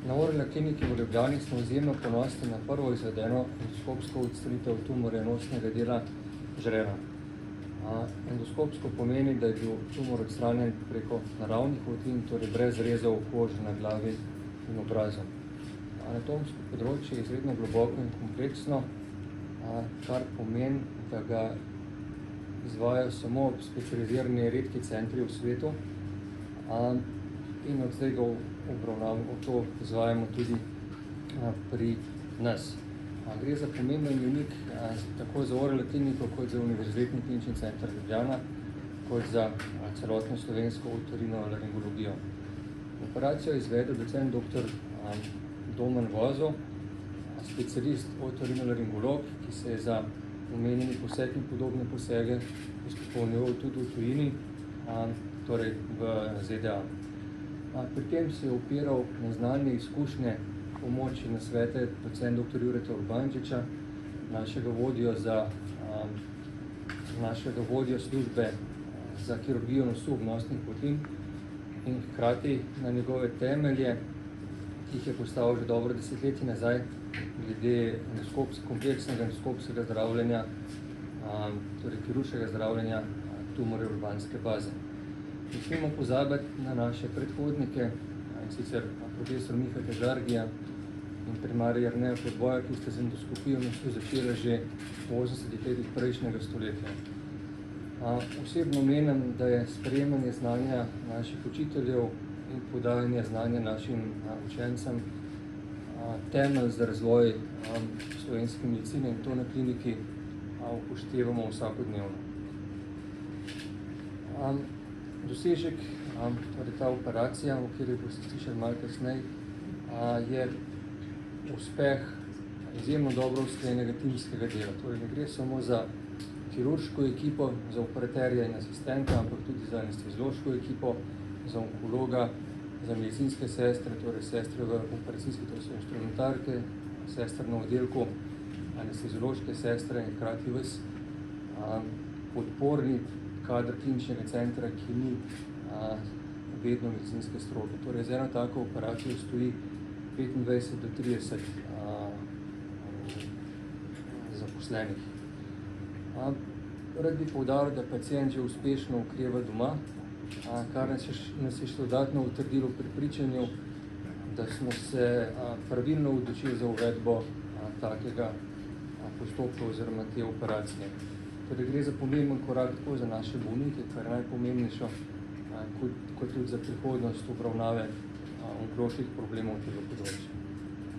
Na Orla kliniki v Ljubljani smo izjemno ponosni na prvo izvedeno endoskopsko odstranitev tumorja nosnega dela žrela. Endoskopsko pomeni, da je bil tumor odstranjen preko naravnih votlin, torej brez rezov kože na glavi in obrazu. Anatomsko področje je izredno globoko in kompleksno, kar pomeni, da ga izvajajo samo specializirani redki centri v svetu in od zdaj ga to izvajamo tudi pri nas. Gre za pomemben mejnik tako za Orla kliniko, kot za Univerzitetni klinični center Ljubljana, kot za celotno slovensko otorinolaringologijo. Operacijo je izvedel docent dr. Domen Vozo, specialist otorinolaringolog, ki se je za omenjeni poseg in podobne posege izpopolnjeval tudi v tujini, torej v ZDA. Pri tem se je opiral na znanje, izkušnje, pomoč in nasvete docent dr. Jureta Urbančiča, našega vodjo službe za kirurgijo nosu obnosnih votlin, in hkrati na njegove temelje, ki jih je postavil že dobro desetletje nazaj, glede kompleksnega endoskopskega zdravljenja, torej kirurškega zdravljenja tumorjev urbanske baze. Ne smemo pozabiti na naše predhodnike, in sicer profesor Miha Težargija in primarij Jerneja Podboja, ki sta z endoskopijo nosu začela že v 80-ih letih prejšnjega stoletja. Osebno menim, da je sprejemanje znanja naših učiteljev in podajanje znanja našim učencem temelj za razvoj slovenske medicine, in to na kliniki upoštevamo vsakodnevno. Dosežek, torej ta operacija, o kateri boste slišali malo kasneje, je uspeh izjemno dobro usklajenega timskega dela. Torej ne gre samo za kirurško ekipo, za operaterja in asistenta, ampak tudi za anesteziološko ekipo, za onkologa, za medicinske sestre, torej sestre v operacijski, to so instrumentarke, sestre na oddelku, anesteziološke sestre in hkrati ves podporni kader kliničnega centra, ki ni vedno medicinske stroke. Torej za eno tako operacijo stoji 25 do 30 zaposlenih. Rad bi poudaril, da pacient že uspešno okreva doma, kar nas je še dodatno utrdilo v prepričanju, da smo se pravilno odločili za uvedbo takega postopka oziroma te operacije. Torej gre za pomemben korak tako za naše bolnike, kar je najpomembnejšo, kot tudi za prihodnost obravnave onkoloških problemov tega področja.